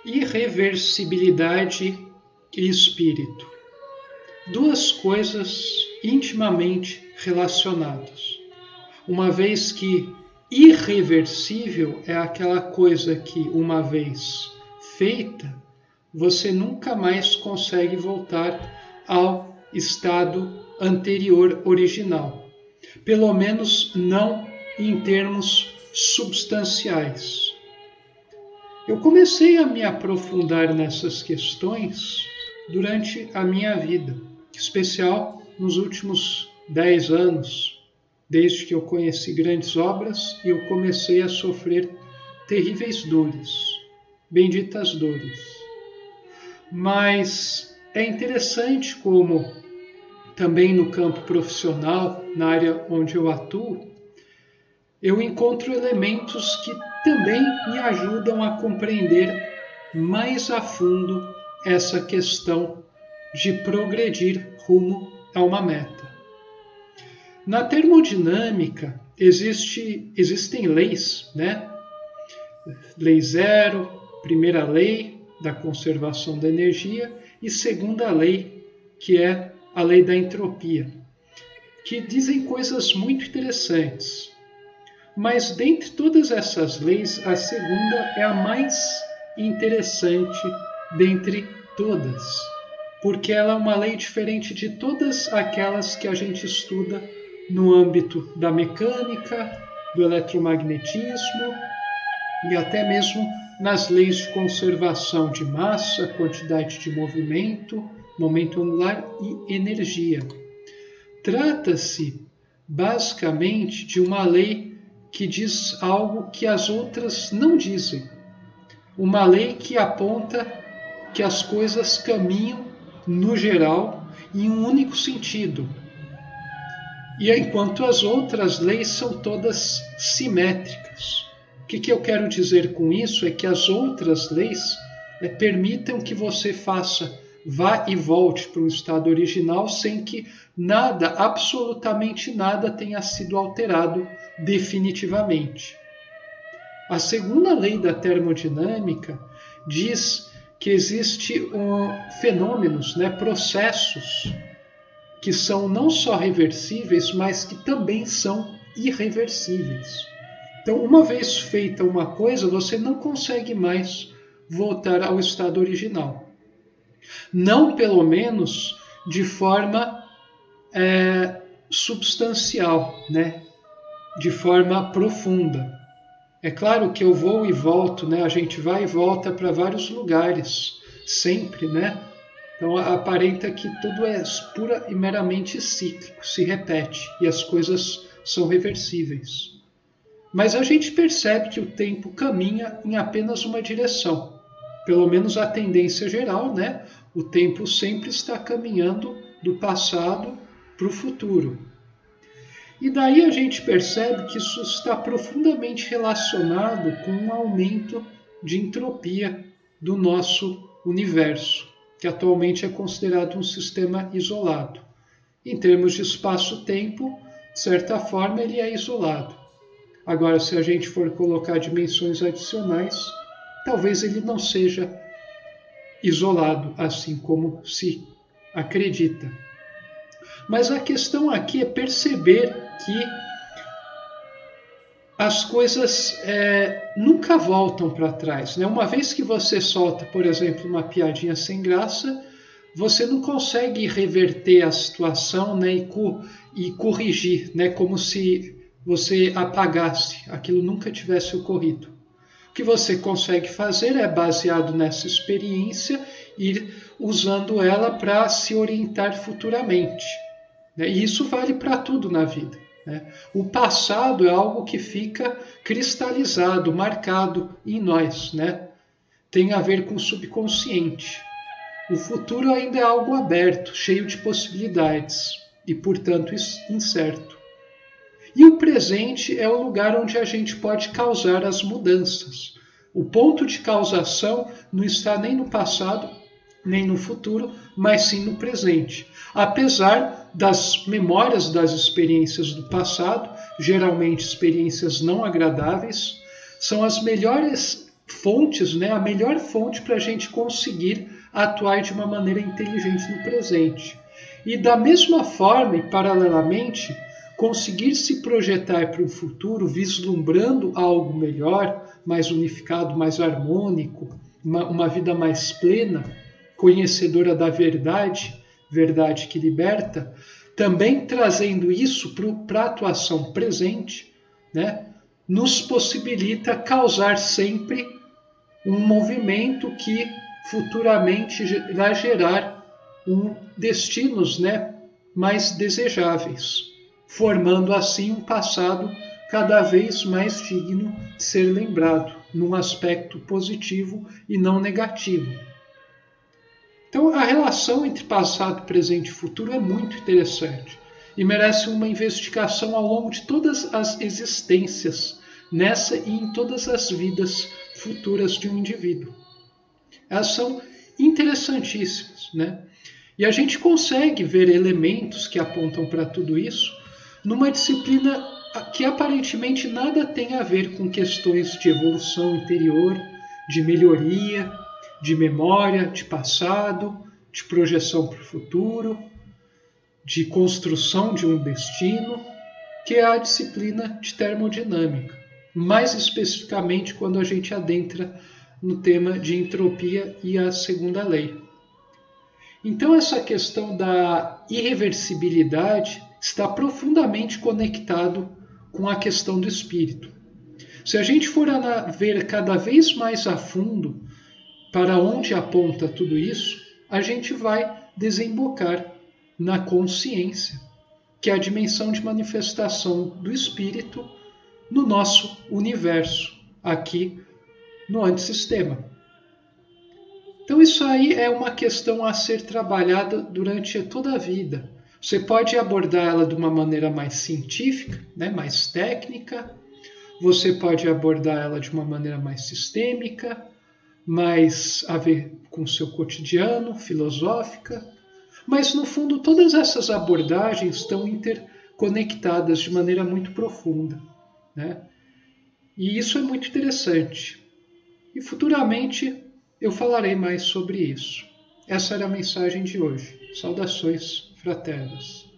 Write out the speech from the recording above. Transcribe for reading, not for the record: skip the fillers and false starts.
Irreversibilidade e espírito. Duas coisas intimamente relacionadas. Uma vez que irreversível é aquela coisa que, uma vez feita, você nunca mais consegue voltar ao estado anterior original. Pelo menos não em termos substanciais. Eu comecei a me aprofundar nessas questões durante a minha vida, em especial nos últimos 10 anos, desde que eu conheci grandes obras e eu comecei a sofrer terríveis dores, benditas dores. Mas é interessante como também no campo profissional, na área onde eu atuo, eu encontro elementos que também me ajudam a compreender mais a fundo essa questão de progredir rumo a uma meta. Na termodinâmica existem leis, né? Lei zero, primeira lei da conservação da energia e segunda lei, que é a lei da entropia, que dizem coisas muito interessantes. Mas dentre todas essas leis, a segunda é a mais interessante dentre todas, porque ela é uma lei diferente de todas aquelas que a gente estuda no âmbito da mecânica, do eletromagnetismo e até mesmo nas leis de conservação de massa, quantidade de movimento, momento angular e energia. Trata-se basicamente de uma lei que diz algo que as outras não dizem. Uma lei que aponta que as coisas caminham, no geral, em um único sentido. E enquanto as outras leis são todas simétricas. O que eu quero dizer com isso é que as outras leis permitam que você vá e volte para o estado original sem que nada, absolutamente nada, tenha sido alterado definitivamente. A segunda lei da termodinâmica diz que existem fenômenos, processos, que são não só reversíveis, mas que também são irreversíveis. Então, uma vez feita uma coisa, você não consegue mais voltar ao estado original. Não, pelo menos, de forma substancial, de forma profunda. É claro que eu vou e volto, a gente vai e volta para vários lugares, sempre, Então aparenta que tudo é pura e meramente cíclico, se repete, e as coisas são reversíveis. Mas a gente percebe que o tempo caminha em apenas uma direção. Pelo menos a tendência geral, O tempo sempre está caminhando do passado para o futuro. E daí a gente percebe que isso está profundamente relacionado com um aumento de entropia do nosso universo, que atualmente é considerado um sistema isolado. Em termos de espaço-tempo, de certa forma, ele é isolado. Agora, se a gente for colocar dimensões adicionais, talvez ele não seja isolado, assim como se acredita. Mas a questão aqui é perceber que as coisas nunca voltam para trás. Uma vez que você solta, por exemplo, uma piadinha sem graça, você não consegue reverter a situação e corrigir, como se você apagasse, aquilo nunca tivesse ocorrido. O que você consegue fazer é, baseado nessa experiência, ir usando ela para se orientar futuramente. E isso vale para tudo na vida. O passado é algo que fica cristalizado, marcado em nós. Tem a ver com o subconsciente. O futuro ainda é algo aberto, cheio de possibilidades e, portanto, incerto. E o presente é o lugar onde a gente pode causar as mudanças. O ponto de causação não está nem no passado, nem no futuro, mas sim no presente. Apesar das memórias das experiências do passado, geralmente experiências não agradáveis, são as melhores fontes, né, a melhor fonte para a gente conseguir atuar de uma maneira inteligente no presente. E da mesma forma e paralelamente, conseguir se projetar para o futuro vislumbrando algo melhor, mais unificado, mais harmônico, uma vida mais plena, conhecedora da verdade, verdade que liberta, também trazendo isso para a atuação presente, né, nos possibilita causar sempre um movimento que futuramente irá gerar destinos, né, mais desejáveis, formando assim um passado cada vez mais digno de ser lembrado, num aspecto positivo e não negativo. Então, a relação entre passado, presente e futuro é muito interessante e merece uma investigação ao longo de todas as existências, nessa e em todas as vidas futuras de um indivíduo. Elas são interessantíssimas, né? E a gente consegue ver elementos que apontam para tudo isso numa disciplina que aparentemente nada tem a ver com questões de evolução interior, de melhoria, de memória, de passado, de projeção para o futuro, de construção de um destino, que é a disciplina de termodinâmica. Mais especificamente quando a gente adentra no tema de entropia e a segunda lei. Então essa questão da irreversibilidade está profundamente conectado com a questão do espírito. Se a gente for ver cada vez mais a fundo para onde aponta tudo isso, a gente vai desembocar na consciência, que é a dimensão de manifestação do espírito no nosso universo, aqui no antissistema. Então isso aí é uma questão a ser trabalhada durante toda a vida. Você pode abordar ela de uma maneira mais científica, né, mais técnica, você pode abordar ela de uma maneira mais sistêmica, mais a ver com o seu cotidiano, filosófica, mas no fundo todas essas abordagens estão interconectadas de maneira muito profunda, né? E isso é muito interessante. E futuramente eu falarei mais sobre isso. Essa era a mensagem de hoje. Saudações fraternas.